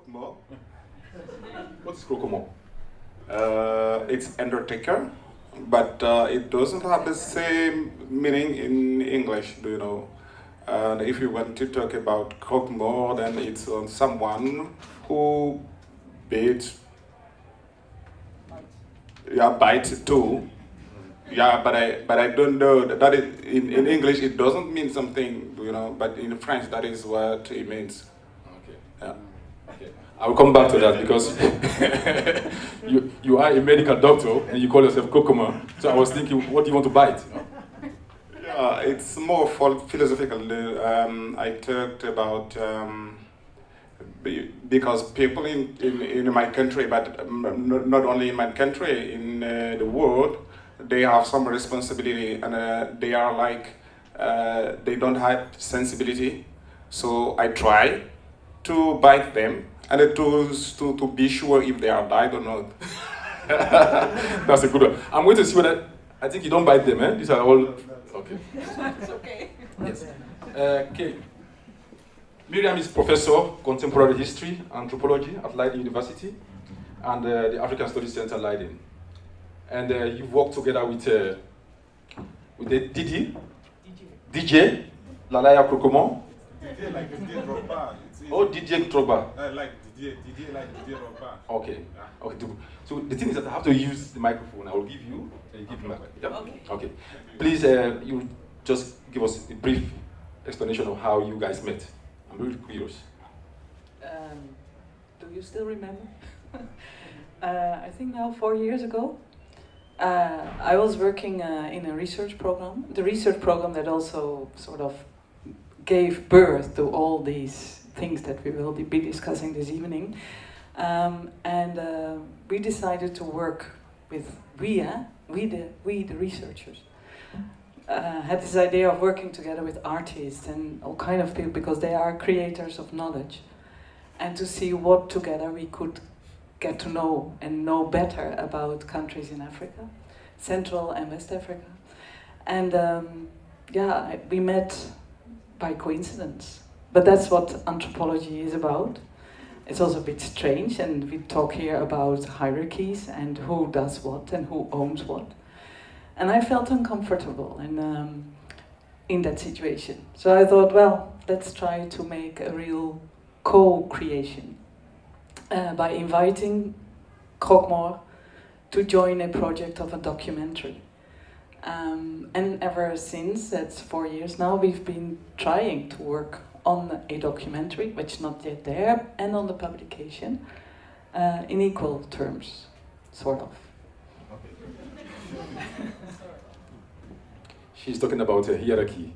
Croque-Mort. What is Croque-Mort? It's undertaker, but it doesn't have the same meaning in English, do you know? And if you want to talk about croque-mort, then it's on someone who beats, yeah, bites too. Yeah, but I don't know that in English it doesn't mean something, you know, but in French that is what it means. Okay. Yeah. Okay. I will come back to that because you are a medical doctor and you call yourself Croque-Mort. So I was thinking, what do you want to bite? You know? Yeah, it's more philosophical. I talked about because people in my country, but not only in my country, in the world, they have some responsibility, and they are like they don't have sensibility. So I try to bite them and to be sure if they are died or not. That's a good one. I'm going to see whether I think you don't bite them, eh? These are all okay. It's okay. Yes. Okay. Miriam is professor contemporary history anthropology at Leiden University and the African Studies Center Leiden. And you've worked together with the DJ Lalaya Croque-Mort. Didier like Didier Drogba. Oh, Didier Drogba. Like Didier like Didier Drogba. Okay. Okay. So the thing is that I have to use the microphone. I will give you and you give me. Yep. Okay. Okay. Please, you just give us a brief explanation of how you guys met. I'm really curious. Do you still remember? I think now 4 years ago, I was working in a research program. The research program that also sort of gave birth to all these things that we will be discussing this evening. And we decided to work with we the researchers. Had this idea of working together with artists and all kind of people because they are creators of knowledge, and to see what together we could get to know and know better about countries in Africa, Central and West Africa. And we met by coincidence. But that's what anthropology is about. It's also a bit strange, and we talk here about hierarchies and who does what and who owns what. And I felt uncomfortable in that situation. So I thought, well, let's try to make a real co-creation by inviting Croque-Mort to join a project of a documentary. And ever since, that's 4 years now, we've been trying to work on a documentary, which is not yet there, and on the publication in equal terms, sort of. She's talking about a hierarchy.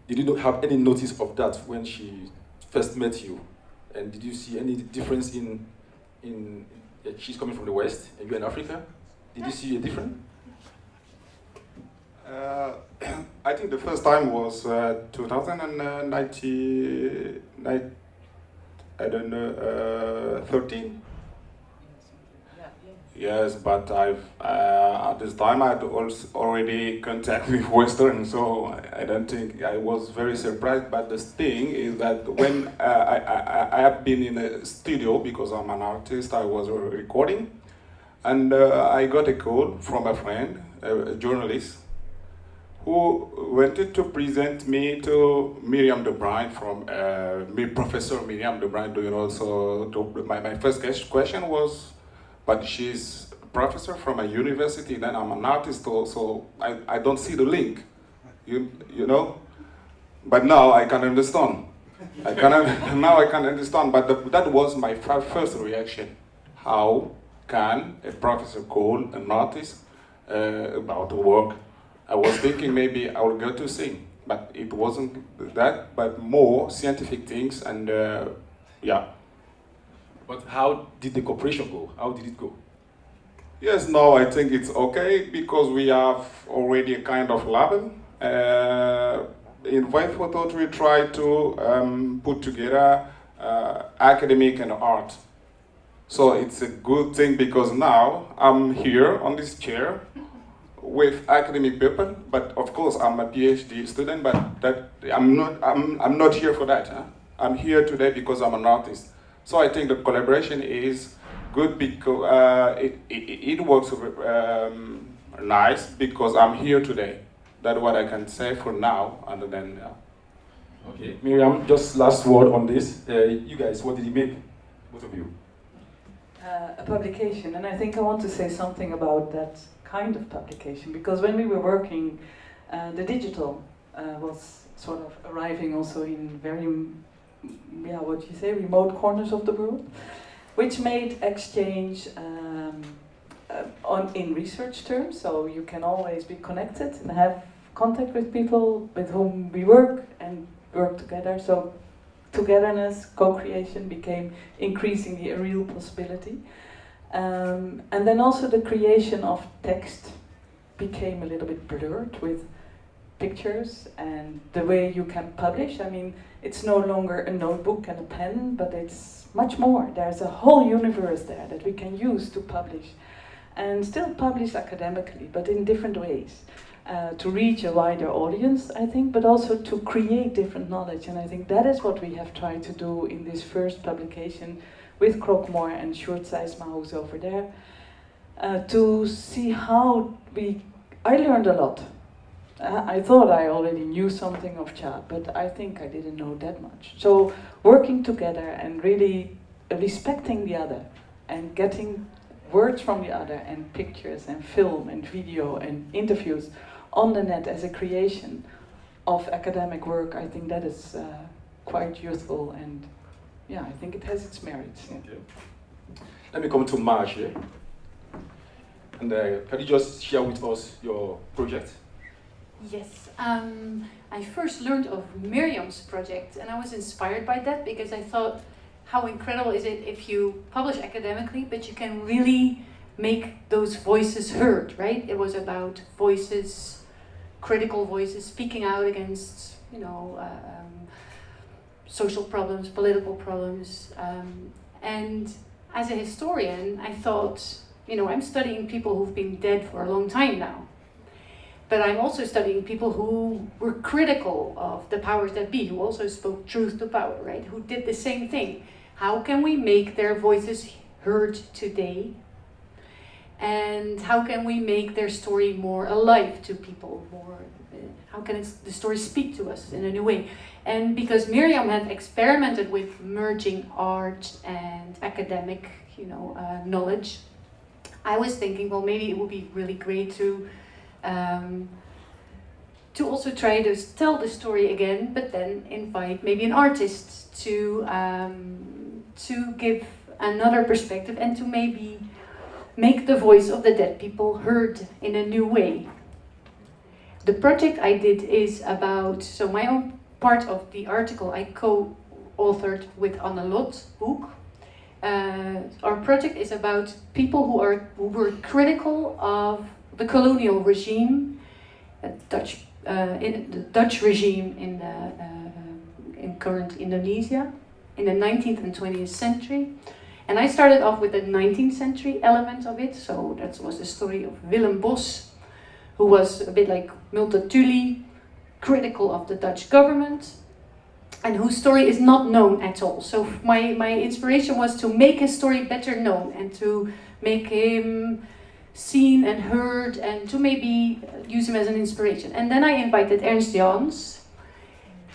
Did you have any notice of that when she first met you? And did you see any difference in she's coming from the West and you're in Africa? Did you see a difference? I think the first time was 2019, I don't know, 13. Yes, but I've at this time I had also already contact with Western, so I don't think I was very surprised. But the thing is that when I have been in a studio because I'm an artist, I was recording, and I got a call from a friend, a journalist, who wanted to present me to Miriam de Bruyne from Professor Miriam de Bruyne. Do you know? So my first question was, but she's a professor from a university, then I'm an artist, so I don't see the link, you know? But now I can understand. Now I can understand, but that was my first reaction. How can a professor call an artist about the work? I was thinking maybe I would go to sing, but it wasn't that, but more scientific things, and yeah. But how did the cooperation go? How did it go? Yes, no, I think it's okay because we have already a kind of label. In White Photo, we try to put together academic and art. So it's a good thing because now I'm here on this chair with academic people, but of course I'm a PhD student, but that I'm not here for that. Huh? I'm here today because I'm an artist. So I think the collaboration is good because it works nice because I'm here today. That's what I can say for now, and then. Okay, Miriam, just last word on this. You guys, what did he make? Both of you. A publication, and I think I want to say something about that kind of publication, because when we were working, the digital was sort of arriving also in very, what you say, remote corners of the world, which made exchange in research terms, so you can always be connected and have contact with people with whom we work and work together. So togetherness, co-creation became increasingly a real possibility. And then also the creation of text became a little bit blurred with pictures and the way you can publish. I mean, it's no longer a notebook and a pen, but it's much more. There's a whole universe there that we can use to publish, and still publish academically, but in different ways. To reach a wider audience, I think, but also to create different knowledge. And I think that is what we have tried to do in this first publication with Croque-Mort and Sjoerd Sijsma, who's over there, to see how I learned a lot. I thought I already knew something of Cha, but I think I didn't know that much. So working together and really respecting the other and getting words from the other and pictures and film and video and interviews on the net as a creation of academic work, I think that is quite useful, and yeah, I think it has its merits. Yeah. Okay. Let me come to Marge here. And can you just share with us your project? Yes, I first learned of Miriam's project, and I was inspired by that because I thought, how incredible is it if you publish academically, but you can really make those voices heard, right? It was about voices, critical voices, speaking out against, social problems, political problems. And as a historian, I thought, I'm studying people who've been dead for a long time now. But I'm also studying people who were critical of the powers that be, who also spoke truth to power, right? Who did the same thing. How can we make their voices heard today? And how can we make their story more alive to people? How can the story speak to us in a new way? And because Miriam had experimented with merging art and academic, knowledge, I was thinking, well, maybe it would be really great to also try to tell the story again, but then invite maybe an artist to give another perspective and to maybe make the voice of the dead people heard in a new way. The project I did is about, so my own part of the article I co-authored with Anne Lot Hoek. Our project is about people who were critical of the colonial regime, the Dutch regime in current Indonesia, in the 19th and 20th century. And I started off with the 19th century element of it, so that was the story of Willem Bos, who was a bit like Multatuli, critical of the Dutch government, and whose story is not known at all. So my inspiration was to make his story better known and to make him seen and heard and to maybe use him as an inspiration. And then I invited Ernst Jans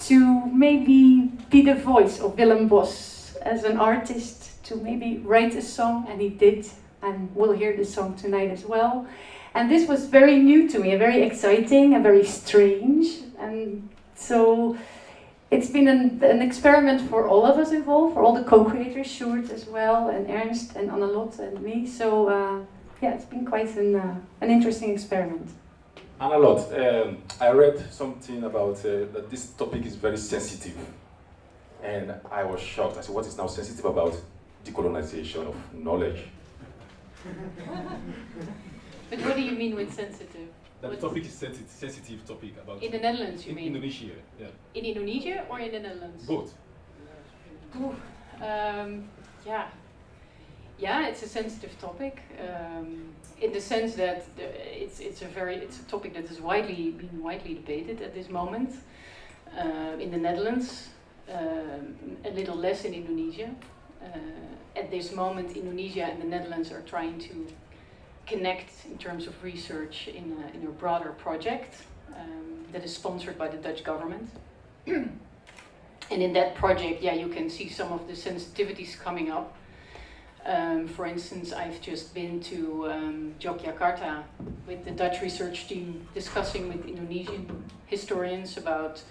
to maybe be the voice of Willem Bos as an artist, to maybe write a song, and he did, and we'll hear the song tonight as well. And this was very new to me, and very exciting and very strange, and so it's been an experiment for all of us involved, for all the co-creators, Sjoerd as well, and Ernst and Anne Lot and me. So yeah, it's been quite an interesting experiment. Anne Lot, I read something about that this topic is very sensitive, and I was shocked. I said, what is now sensitive about decolonization of knowledge? But what do you mean with sensitive? That topic is sensitive topic about In the Netherlands, you in mean? Indonesia, yeah. In Indonesia or in the Netherlands? Both. Ooh, yeah, it's a sensitive topic in the sense that it's a topic that is being widely debated at this moment in the Netherlands, a little less in Indonesia. at this moment, Indonesia and the Netherlands are trying to connect in terms of research in a broader project that is sponsored by the Dutch government. And in that project, yeah, you can see some of the sensitivities coming up. For instance, I've just been to Yogyakarta with the Dutch research team discussing with Indonesian historians about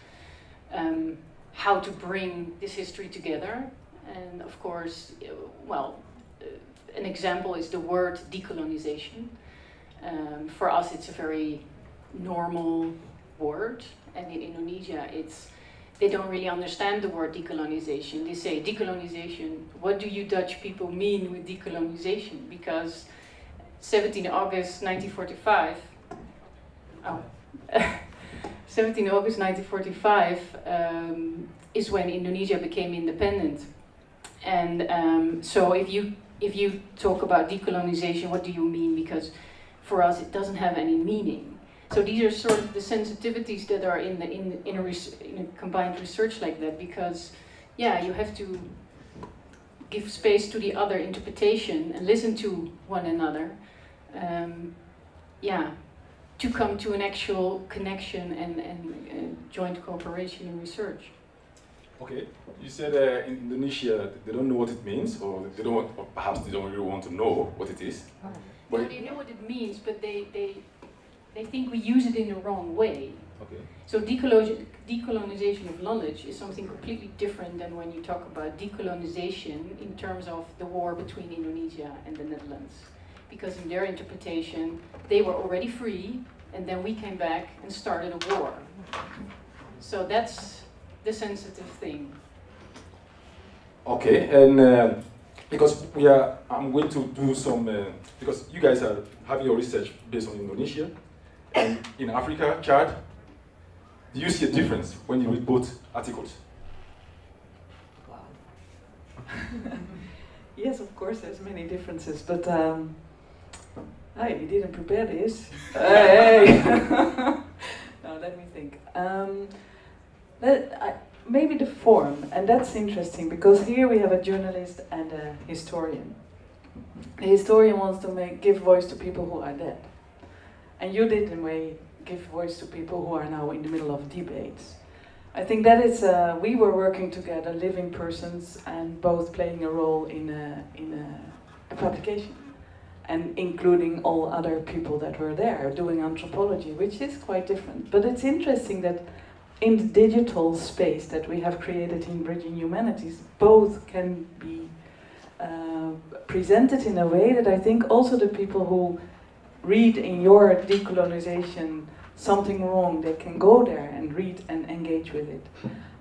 how to bring this history together. And of course, an example is the word decolonization. For us, it's a very normal word, and in Indonesia, they don't really understand the word decolonization. They say decolonization, what do you Dutch people mean with decolonization? Because 17 August 1945, 17 August 1945 is when Indonesia became independent. And so if you talk about decolonization, what do you mean? Because for us, it doesn't have any meaning. So these are sort of the sensitivities that are in a combined research like that, because yeah, you have to give space to the other interpretation and listen to one another. To come to an actual connection and joint cooperation in research. Okay, you said in Indonesia they don't know what it means, or they don't want, or perhaps they don't really want to know what it is. Well, they know what it means, but they think we use it in the wrong way. Okay. So decolonization of knowledge is something completely different than when you talk about decolonization in terms of the war between Indonesia and the Netherlands. Because in their interpretation, they were already free, and then we came back and started a war. So that's the sensitive thing. Okay, and because I'm going to do some, because you guys are having your research based on Indonesia, and in Africa, Chad, do you see a difference when you read both articles? Wow. Yes, of course, there's many differences, but you didn't prepare this. Hey. No, let me think. Maybe the form, and that's interesting because here we have a journalist and a historian. The historian wants to give voice to people who are dead, and you did in a way give voice to people who are now in the middle of debates. I think that is we were working together, living persons, and both playing a role in a publication, and including all other people that were there doing anthropology, which is quite different. But it's interesting that in the digital space that we have created in Bridging Humanities, both can be presented in a way that I think also the people who read in your decolonization something wrong, they can go there and read and engage with it.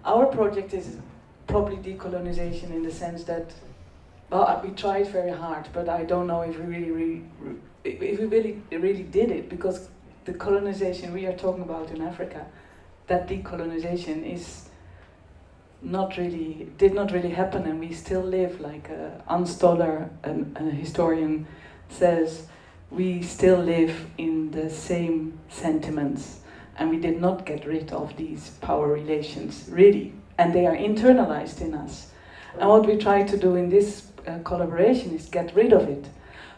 Our project is probably decolonization in the sense that, well, we tried very hard, but I don't know if we really did it, because the colonization we are talking about in Africa, that decolonization did not really happen, and we still live like Hans Stoller, a historian, says, we still live in the same sentiments, and we did not get rid of these power relations, really, and they are internalized in us. And what we try to do in this collaboration is get rid of it.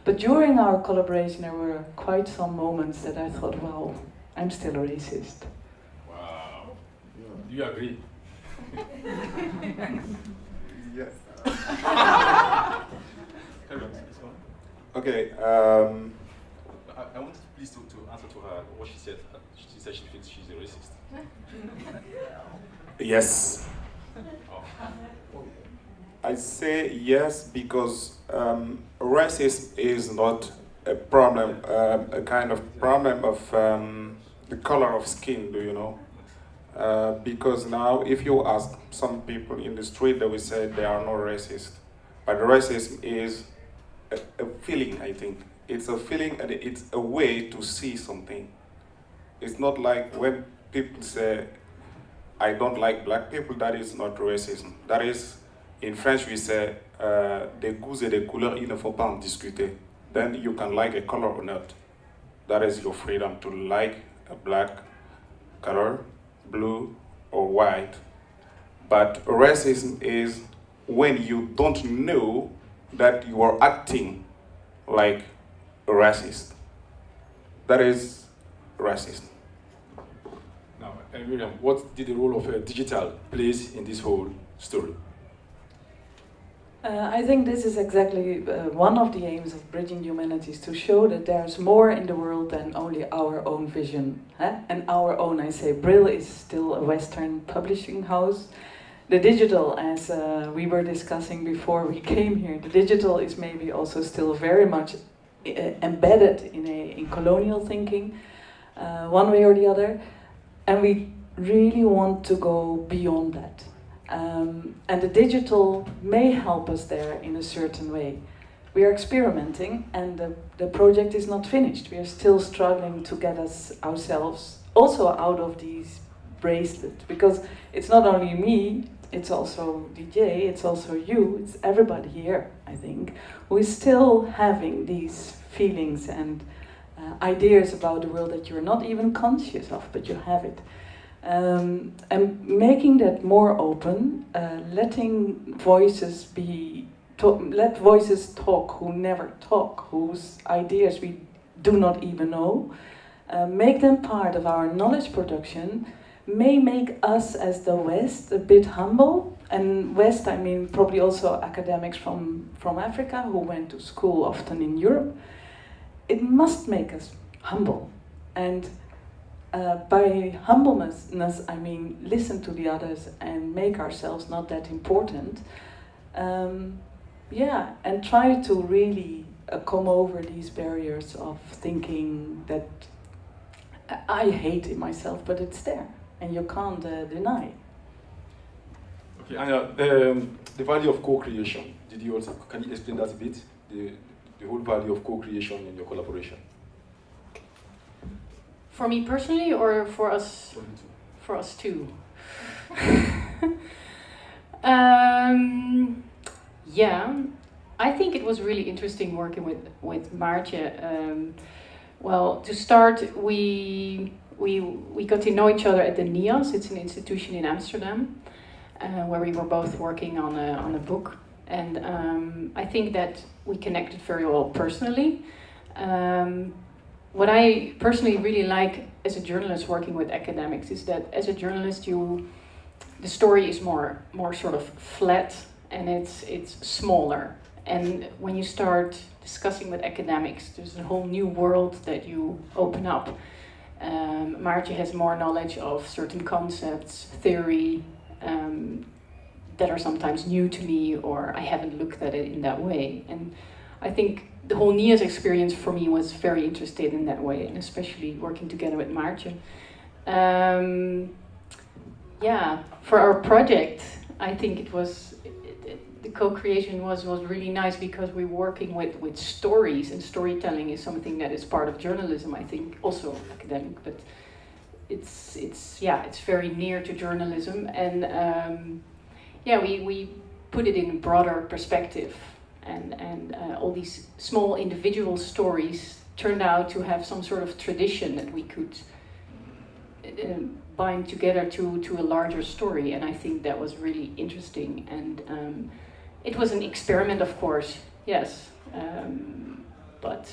But during our collaboration there were quite some moments that I thought, wow, I'm still a racist. Wow. Do you agree? Yes. Carry on, let's go on. Okay. I want please to answer to her what she said. She said she thinks she's a racist. Yes. Oh. I say yes because racism is not a problem, a kind of problem of the color of skin, do you know? Because now if you ask some people in the street, they will say they are not racist. But racism is a feeling, I think. It's a feeling and it's a way to see something. It's not like when people say, I don't like black people, that is not racism. That is, in French we say, des goûts et des couleurs, il ne faut pas en discuter. Then you can like a color or not. That is your freedom to like a black color, blue or white. But racism is when you don't know that you are acting like a racist. That is racist. Now, Miriam, what did the role of digital plays in this whole story? I think this is exactly one of the aims of Bridging Humanities, to show that there's more in the world than only our own vision. And our own, I say, Brill is still a Western publishing house. The digital, as we were discussing before we came here, the digital is maybe also still very much embedded in colonial thinking, one way or the other. And we really want to go beyond that. And the digital may help us there in a certain way. We are experimenting, and the project is not finished. We are still struggling to get ourselves also out of these bracelets, because it's not only me, it's also DJ, it's also you, it's everybody here, I think, who is still having these feelings and ideas about the world that you're not even conscious of, but you have it. And making that more open, letting voices let voices talk who never talk, whose ideas we do not even know, make them part of our knowledge production, may make us as the West a bit humble. And West, I mean probably also academics from Africa who went to school often in Europe. It must make us humble. And by humbleness, I mean listen to the others and make ourselves not that important. And try to really come over these barriers of thinking that I hate it myself, but it's there and you can't deny. Okay, Anya, the value of co-creation. Can you explain that a bit? The whole value of co-creation in your collaboration. For me personally, or for us? For us too. Yeah, I think it was really interesting working with Maartje. Well, to start, we got to know each other at the NIAS. It's an institution in Amsterdam, where we were both working on a book, and I think that we connected very well personally. What I personally really like as a journalist working with academics is that as a journalist the story is more sort of flat and it's smaller. And when you start discussing with academics, there's a whole new world that you open up. Maartje has more knowledge of certain concepts, theory, that are sometimes new to me, or I haven't looked at it in that way. And I think the whole NIAS experience for me was very interesting in that way, and especially working together with Maartje. For our project, I think it was the co-creation was really nice because we're working with stories, and storytelling is something that is part of journalism, I think, also academic, but it's very near to journalism, and we put it in a broader perspective. And all these small individual stories turned out to have some sort of tradition that we could bind together to a larger story, and I think that was really interesting. And it was an experiment, of course, yes, but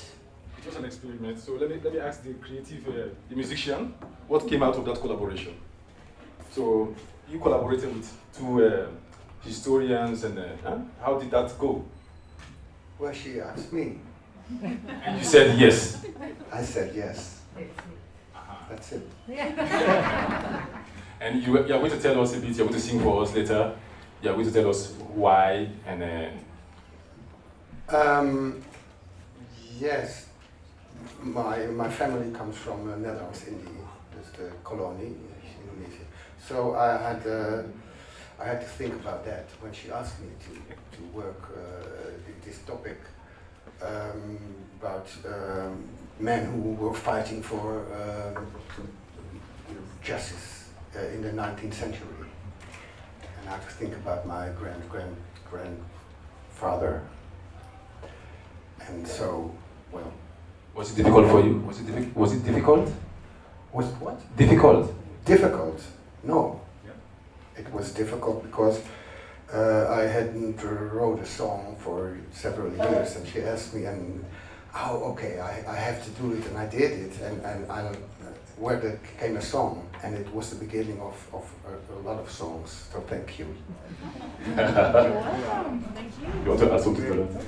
it was an experiment. So let me ask the creative, the musician, what came out of that collaboration? So you collaborated with two historians, and how did that go? Well, she asked me. And you said yes. I said yes. That's it. And you are going to tell us a bit, you're going to sing for us later. You're going to tell us why and... Yes. My family comes from Netherlands, India, that's the colony, Indonesia. So I had to think about that when she asked me to work this topic about men who were fighting for justice in the 19th century. And I had to think about my grandfather. And so, well... Was it difficult for you? Was it difficult? Was it what? Difficult? Difficult? No. Yeah. It was difficult because I hadn't wrote a song for several years, and she asked me, and oh, okay, I have to do it, and I did it, and where there came a song, and it was the beginning of a lot of songs. So thank you. You want to add something to that?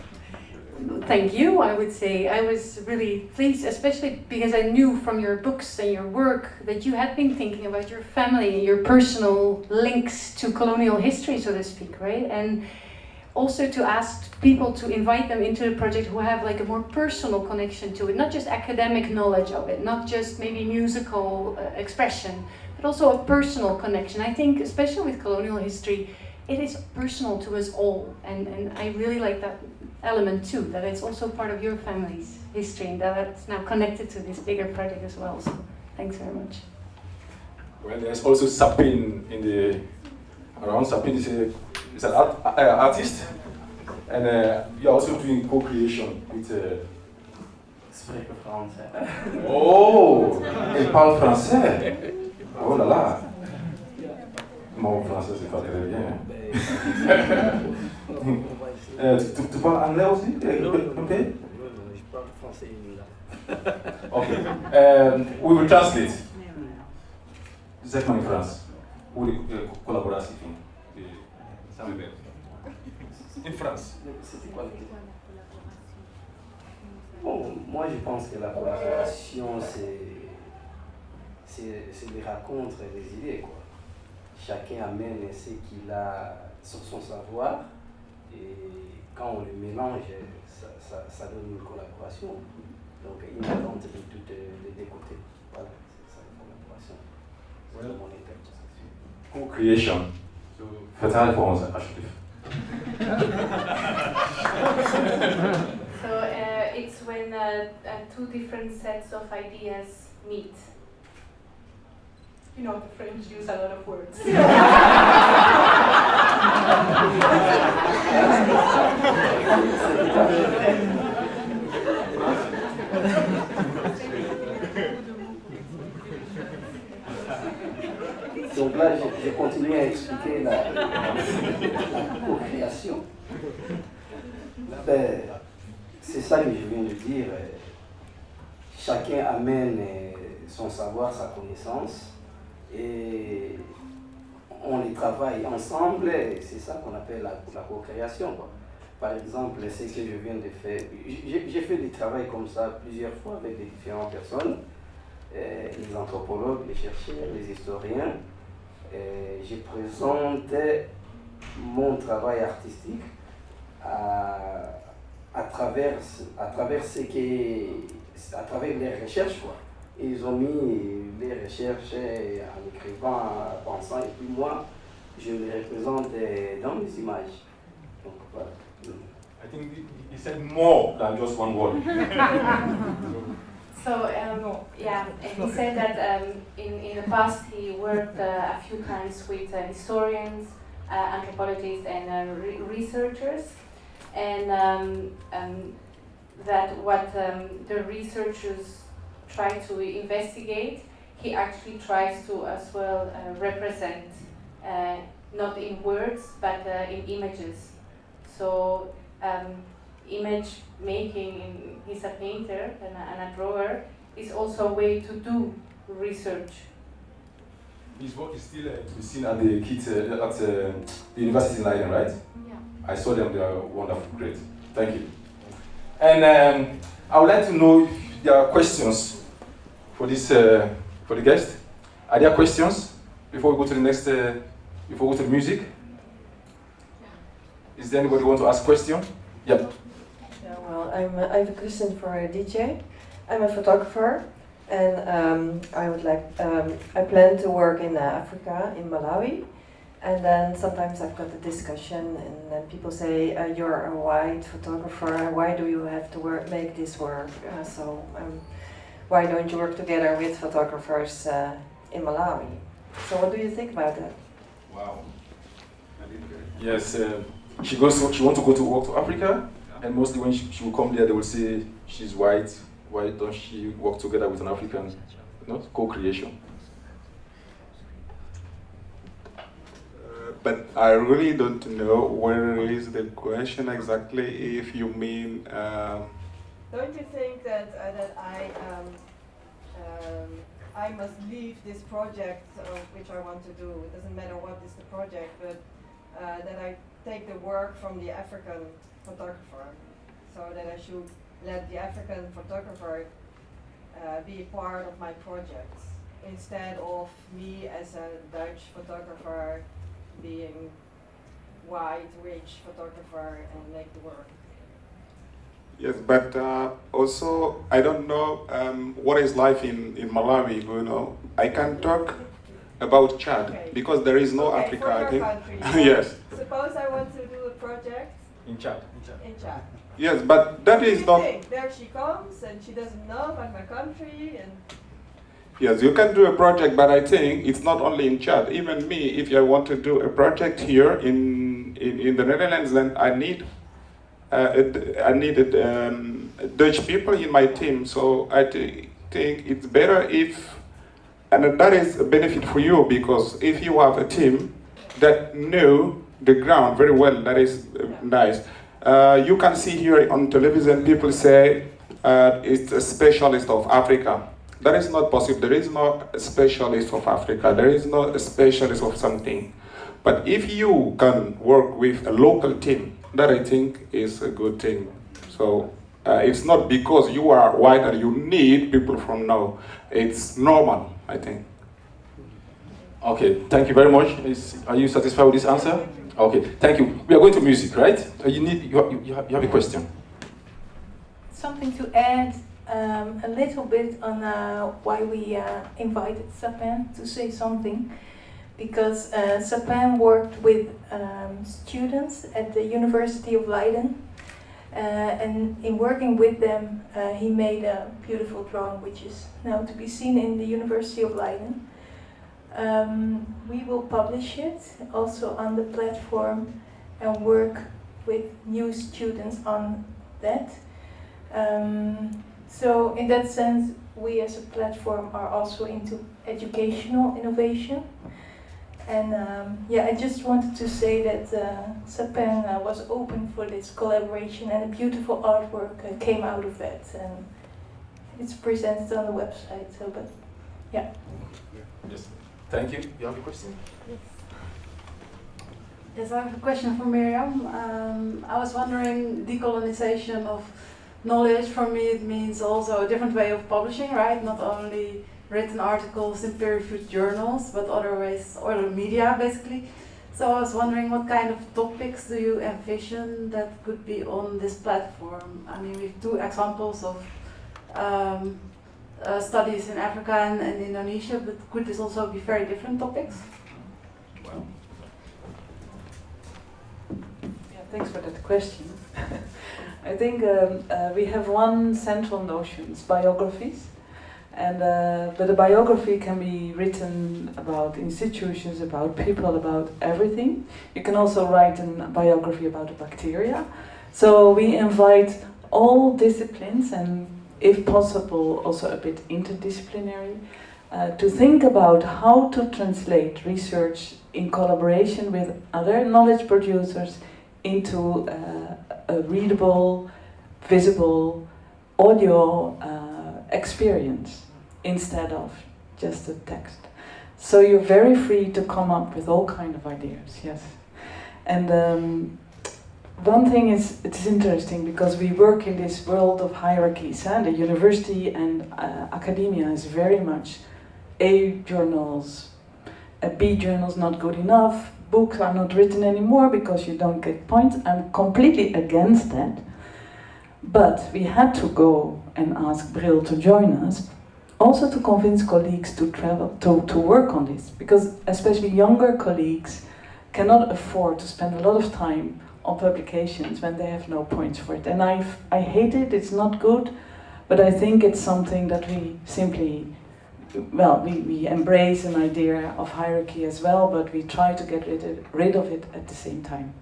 Thank you, I would say. I was really pleased, especially because I knew from your books and your work that you had been thinking about your family, your personal links to colonial history, so to speak, right? And also to ask people to invite them into the project who have like a more personal connection to it, not just academic knowledge of it, not just maybe musical expression, but also a personal connection. I think, especially with colonial history, it is personal to us all, and I really like that element too, that it's also part of your family's history and that it's now connected to this bigger project as well. So thanks very much. Well, there's also Sapin in the around. Sapin is an artist, and you're also doing co-creation with. Spreken français. Oh, elle parle français. Oh là là. Mon français c'est pas très bien. Tu parles anglais aussi? Okay. Je parle français et Okay. We will translate. Zeg maar in Frans. Hoe de collaboratie ging. In France. C'était quoi le titre? Bon, moi je pense que la collaboration c'est des rencontres et des idées, quoi. Chacun amène ce qu'il a sur son savoir et quand on le mélange, ça donne une collaboration. Donc une attente de tous les deux côtés. Voilà, c'est ça la collaboration. C'est mon interprétation. Co-creation. Vertaal voor ons, alsjeblieft. So it's when two different sets of ideas meet. You know, the French use a lot of words. Donc là, je continue à expliquer la co-création. Ben, c'est ça que je viens de dire. Chacun amène son savoir, sa connaissance, et on les travaille ensemble, et c'est ça qu'on appelle la co-création, quoi. Par exemple, c'est ce que je viens de faire. J'ai fait des travaux comme ça plusieurs fois avec des différentes personnes, les anthropologues, les chercheurs, les historiens. Je présente mon travail artistique à travers les recherches, quoi. Ils ont mis les recherches en écrivant, en pensant, et puis moi, je les représente dans les images. Donc voilà. I think he said more than just one word. So yeah, and he said that in the past he worked a few times with historians, anthropologists, and researchers, and that what the researchers try to investigate, he actually tries to as well represent, not in words but in images. So image making, he's a painter and a drawer, is also a way to do research. His work is still to be seen at the kids at the university in Leiden, right? Yeah. I saw them, they are wonderful, great. Thank you. And I would like to know if there are questions for this for the guest. Are there questions before we go to the next before we go to the music? Is there anybody who want to ask a question? Yep. Yeah, well, I have a question for a DJ. I'm a photographer, and I plan to work in Africa, in Malawi, and then sometimes I've got a discussion, and then people say, "You're a white photographer. Why do you have to make this work? Why don't you work together with photographers in Malawi?" So, what do you think about that? Wow. Yes. She wants to go to work to Africa, and mostly when she will come there, they will say she's white. Why don't she work together with an African? Co-creation. but I really don't know where is the question exactly. If you mean, Don't you think that I must leave this project which I want to do? It doesn't matter what is the project, but that I take the work from the African photographer, so that I should let the African photographer be part of my projects, instead of me as a Dutch photographer being white, rich photographer and make the work. yes, but also I don't know what is life in Malawi. You know, I can talk about Chad Okay. because there is no Okay, Africa. for I your think. country, Yes. Suppose I want to do a project In Chad. in Chad. Yes, but that What do is you not. think? There she comes and she doesn't know about my country and Yes, you can do a project, but I think it's not only in Chad. Even me, if I want to do a project here in the Netherlands, then I need Dutch people in my team. So I think it's better if, and that is a benefit for you, because if you have a team that know the ground very well, that is nice. You can see here on television people say it's a specialist of Africa. That is not possible. There is no specialist of Africa. There is no specialist of something. But if you can work with a local team, that I think is a good thing. So it's not because you are white and you need people from now. It's normal, I think. Okay, thank you very much. Are you satisfied with this answer? Okay, thank you. We are going to music, right? You have a question. Something to add a little bit on why we invited Sapin to say something. Because Sapin worked with students at the University of Leiden. And in working with them, he made a beautiful drawing which is now to be seen in the University of Leiden. We will publish it also on the platform and work with new students on that. So in that sense, we as a platform are also into educational innovation. And yeah, I just wanted to say that Sapin was open for this collaboration, and a beautiful artwork came out of that. And it's presented on the website. So, but yeah. Yes. Thank you. You have a question? Yes, I have a question for Miriam. I was wondering, decolonization of knowledge, for me it means also a different way of publishing, right? Not only written articles in peer-reviewed journals, but other ways, other media basically. So I was wondering, what kind of topics do you envision that could be on this platform? I mean, we have two examples of studies in Africa and Indonesia, but could this also be very different topics? Well. Yeah, thanks for that question. I think we have one central notion, it's biographies. And but a biography can be written about institutions, about people, about everything. You can also write a biography about a bacteria. So we invite all disciplines, and if possible also a bit interdisciplinary, to think about how to translate research in collaboration with other knowledge producers into a readable, visible, audio experience instead of just a text. So you're very free to come up with all kind of ideas, yes. And one thing is, it's interesting because we work in this world of hierarchies. The university and academia is very much A journals, B journals not good enough, books are not written anymore because you don't get points. I'm completely against that. But we had to go and ask Brill to join us, also to convince colleagues to travel, to work on this, because especially younger colleagues cannot afford to spend a lot of time on publications when they have no points for it. And I hate it, it's not good, but I think it's something that we simply, well, we embrace an idea of hierarchy as well, but we try to get rid of it at the same time.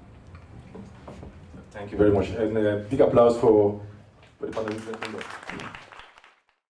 Thank you very much, and big applause for the panel.